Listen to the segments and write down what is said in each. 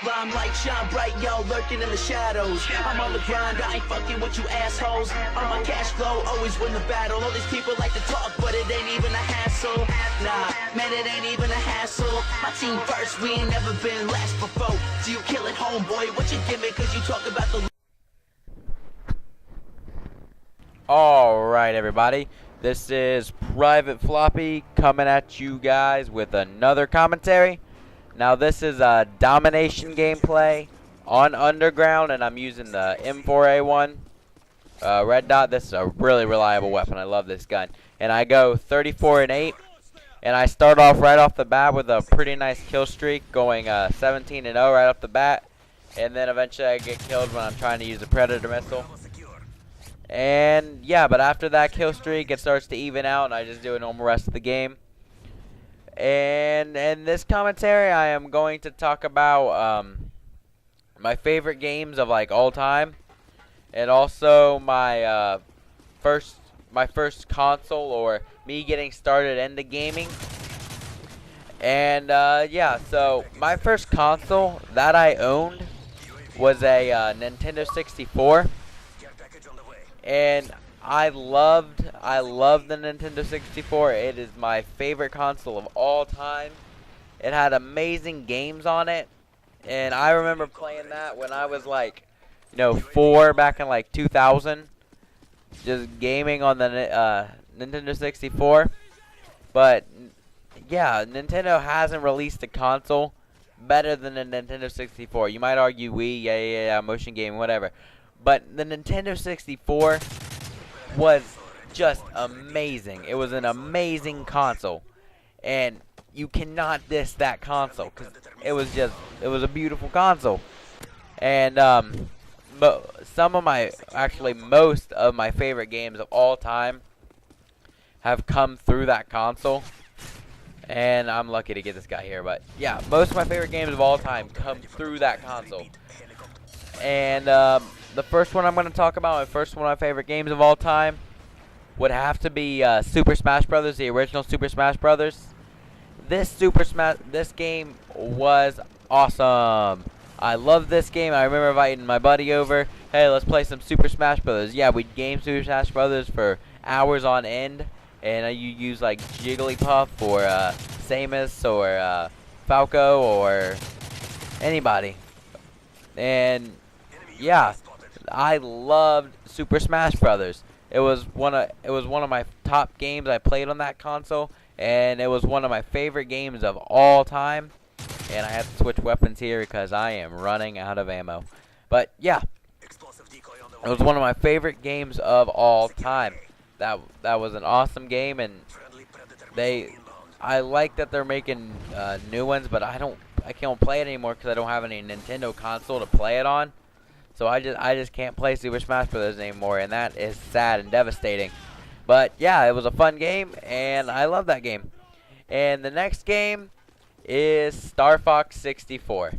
Limelight shine bright, y'all lurking in the shadows. I'm on the grind, I ain't fucking with you assholes. On my cash flow, always win the battle. All these people like to talk, but it ain't even a hassle. Nah, man, it ain't even a hassle. My team first, we ain't never been last before. So you kill it, homeboy, what you give me, cause you talk about the... Alright everybody, this is Private Floppy coming at you guys with another commentary. Now this is a domination gameplay on Underground, and I'm using the M4A1 red dot. This is a really reliable weapon. I love this gun. And I go 34-8, and I start off right off the bat with a pretty nice kill streak, going 17-0 right off the bat. And then eventually I get killed when I'm trying to use a Predator missile. And yeah, but after that kill streak, it starts to even out, and I just do a normal rest of the game. And in this commentary, I am going to talk about my favorite games of like all time, and also my first console, or me getting started into gaming. And yeah, so my first console that I owned was a Nintendo 64. And I loved the Nintendo 64. It is my favorite console of all time. It had amazing games on it, and I remember playing that when I was like, 4 back in like 2000, just gaming on the Nintendo 64. But yeah, Nintendo hasn't released a console better than the Nintendo 64. You might argue Wii, yeah, motion gaming, whatever. But the Nintendo 64 was just amazing. It was an amazing console. And you cannot diss that console, because it was a beautiful console. And but most of my favorite games of all time have come through that console. And I'm lucky to get this guy here. But yeah, most of my favorite games of all time come through that console. And the first one I'm going to talk about, my first one of my favorite games of all time, would have to be Super Smash Brothers, the original Super Smash Brothers. This game was awesome. I love this game. I remember inviting my buddy over. Hey, let's play some Super Smash Brothers. Yeah, we'd game Super Smash Brothers for hours on end, and you use like Jigglypuff or Samus or Falco or anybody. And yeah, I loved Super Smash Brothers. It was one of my top games I played on that console, and it was one of my favorite games of all time. And I have to switch weapons here because I am running out of ammo. But yeah, it was one of my favorite games of all time. That was an awesome game, and I like that they're making new ones, but I can't play it anymore because I don't have any Nintendo console to play it on. So I just can't play Super Smash Bros. Anymore, and that is sad and devastating. But yeah, it was a fun game, and I love that game. And the next game is Star Fox 64.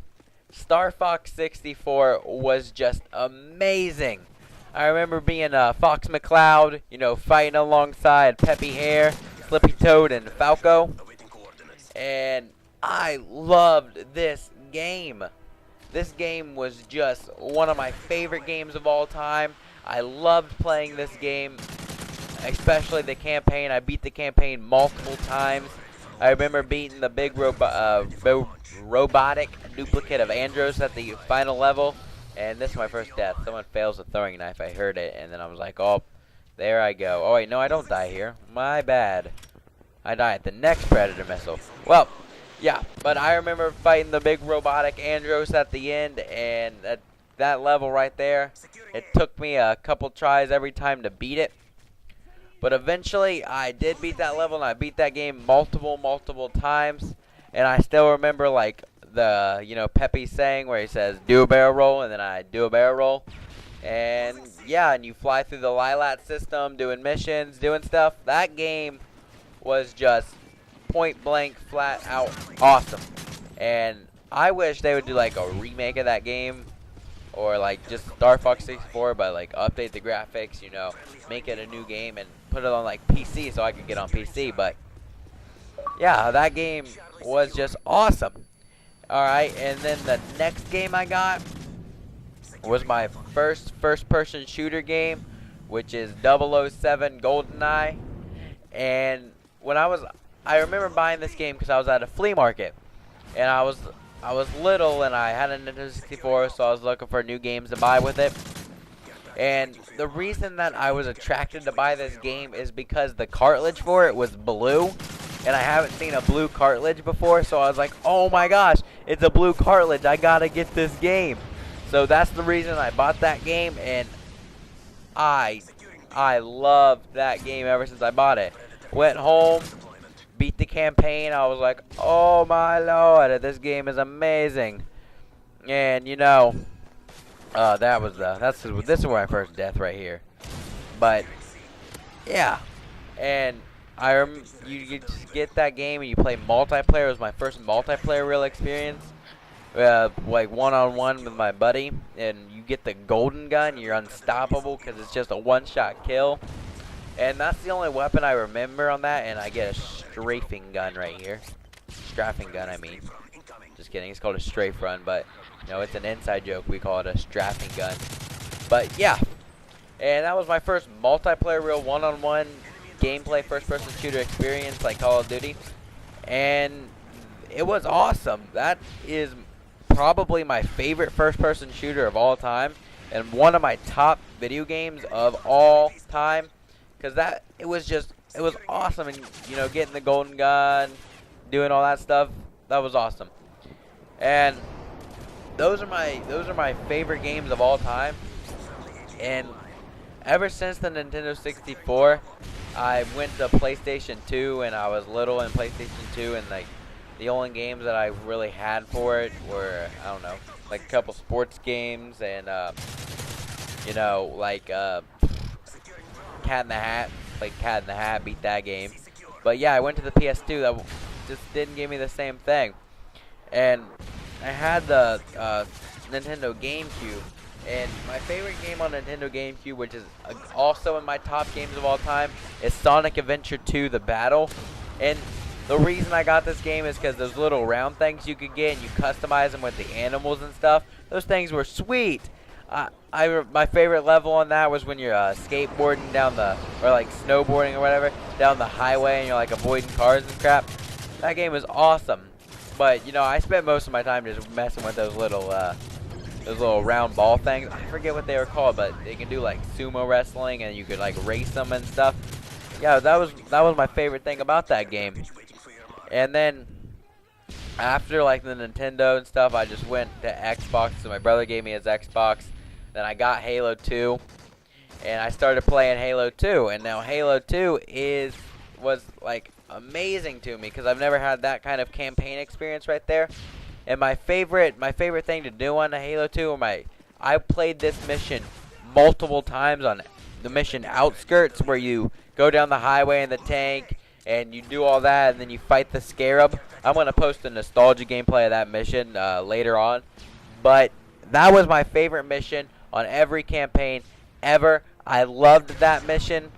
Star Fox 64 was just amazing. I remember being Fox McCloud, fighting alongside Peppy Hare, Slippy Toad, and Falco. And I loved this game. This game was just one of my favorite games of all time. I loved playing this game, especially the campaign. I beat the campaign multiple times. I remember beating the big robotic duplicate of Andros at the final level. And this is my first death. Someone fails a throwing knife. I heard it, and then I was like, oh, there I go. Oh, wait, no, I don't die here. My bad. I die at the next Predator missile. Well, yeah, but I remember fighting the big robotic Andros at the end, and at that level right there, it took me a couple tries every time to beat it. But eventually, I did beat that level, and I beat that game multiple times. And I still remember, like, the, Peppy saying where he says, do a barrel roll, and then I do a barrel roll. And, yeah, and you fly through the Lilat system, doing missions, doing stuff. That game was just point blank, flat out awesome. And I wish they would do like a remake of that game, or like just Star Fox 64, but like update the graphics, make it a new game and put it on like PC so I could get on PC. But yeah, that game was just awesome. Alright, and then the next game I got was my first-person shooter game, which is 007 GoldenEye. And when I remember buying this game because I was at a flea market, and I was little and I had a Nintendo 64, so I was looking for new games to buy with it. And the reason that I was attracted to buy this game is because the cartridge for it was blue, and I haven't seen a blue cartridge before, so I was like, oh my gosh, it's a blue cartridge, I gotta get this game. So that's the reason I bought that game, and I loved that game ever since I bought it. Went home, beat the campaign, I was like, oh my lord, this game is amazing. And you know, this is my first death right here. But yeah, and you just get that game and you play multiplayer. It was my first multiplayer real experience, like one-on-one with my buddy, and you get the golden gun. You're unstoppable because it's just a one-shot kill, and that's the only weapon I remember on that. And I get a strafing gun right here, strafing gun. I mean, just kidding. It's called a strafe run, but no, it's an inside joke. We call it a strafing gun. But yeah, and that was my first multiplayer real one-on-one gameplay first-person shooter experience like Call of Duty, and it was awesome. That is probably my favorite first-person shooter of all time, and one of my top video games of all time, because it was awesome. And you know, getting the golden gun, doing all that stuff, that was awesome. And those are my favorite games of all time. And ever since the Nintendo 64, I went to PlayStation 2, and I was little in PlayStation 2, and like the only games that I really had for it were, I don't know, like a couple sports games, and you know, like Cat in the Hat. Played Cat in the Hat, beat that game. But yeah, I went to the PS2. That just didn't give me the same thing. And I had the Nintendo GameCube, and my favorite game on Nintendo GameCube, which is also in my top games of all time, is Sonic Adventure 2: The Battle. And the reason I got this game is because those little round things you could get, and you customize them with the animals and stuff. Those things were sweet. My favorite level on that was when you're skateboarding down or like snowboarding or whatever, down the highway, and you're like avoiding cars and crap. That game was awesome. But you know, I spent most of my time just messing with those little round ball things. I forget what they were called, but they can do like sumo wrestling, and you could like race them and stuff. Yeah, that was my favorite thing about that game. And then after like the Nintendo and stuff, I just went to Xbox. So my brother gave me his Xbox. Then I got Halo 2, and I started playing Halo 2. And now Halo 2 was like amazing to me because I've never had that kind of campaign experience right there. And my favorite thing to do on the Halo 2, I played this mission multiple times on the mission Outskirts, where you go down the highway in the tank and you do all that, and then you fight the Scarab. I'm gonna post a nostalgia gameplay of that mission later on, but that was my favorite mission on every campaign ever. I loved that mission,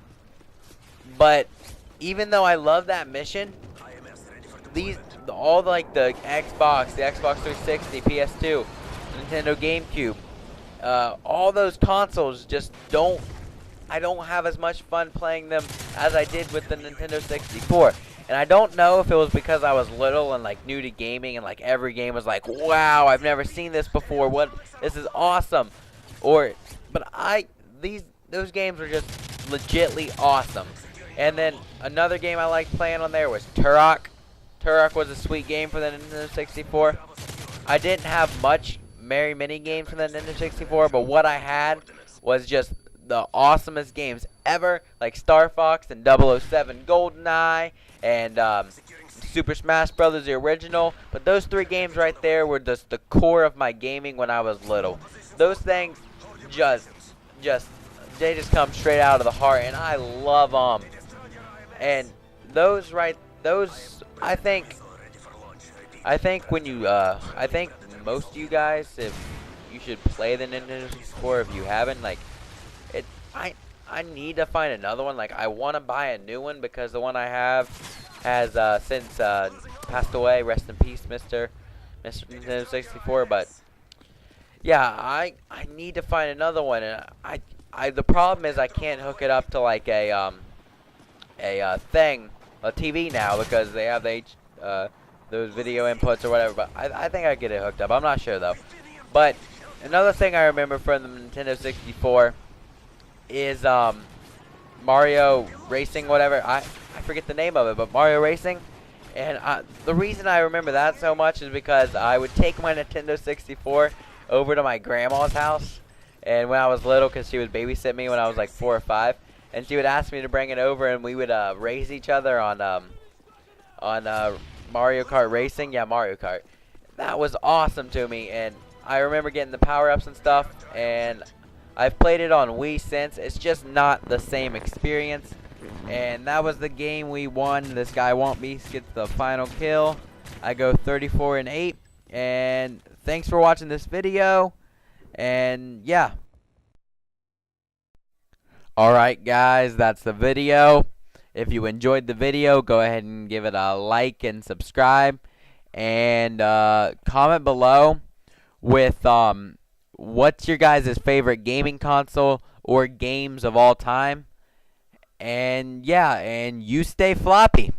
but even though I loved that mission, all like the Xbox 360, PS2, Nintendo GameCube, all those consoles I don't have as much fun playing them as I did with the Nintendo 64. And I don't know if it was because I was little and like new to gaming, and like every game was like, wow, I've never seen this before. This is awesome. But those games were just legitly awesome. And then another game I liked playing on there was Turok. Turok was a sweet game for the Nintendo 64. I didn't have much mini games for the Nintendo 64, but what I had was just the awesomest games ever, like Star Fox and 007 GoldenEye and Super Smash Bros. The original. But those three games right there were just the core of my gaming when I was little. Those things they just come straight out of the heart, and I love them. And I think most of you guys, if you should play the Nintendo 64 if you haven't, like I need to find another one. Like, I want to buy a new one because the one I have has since passed away. Rest in peace, Mr. Mr. Nintendo 64, but yeah, I need to find another one, and I the problem is I can't hook it up to like a TV now because they have those video inputs or whatever. But I think I get it hooked up. I'm not sure though. But another thing I remember from the Nintendo 64 is Mario Racing, whatever. I forget the name of it, but Mario Racing. And the reason I remember that so much is because I would take my Nintendo 64 over to my grandma's house, and when I was little, because she would babysit me when I was like 4 or 5, and she would ask me to bring it over, and we would race each other on Mario Kart Racing. Yeah, Mario Kart. That was awesome to me, and I remember getting the power-ups and stuff, and I've played it on Wii since. It's just not the same experience. And that was the game we won. This guy Womp Beast gets the final kill. I go 34-8. And thanks for watching this video. And yeah. Alright guys, that's the video. If you enjoyed the video, go ahead and give it a like and subscribe. And comment below with what's your guys' favorite gaming console or games of all time. And yeah, and you stay floppy.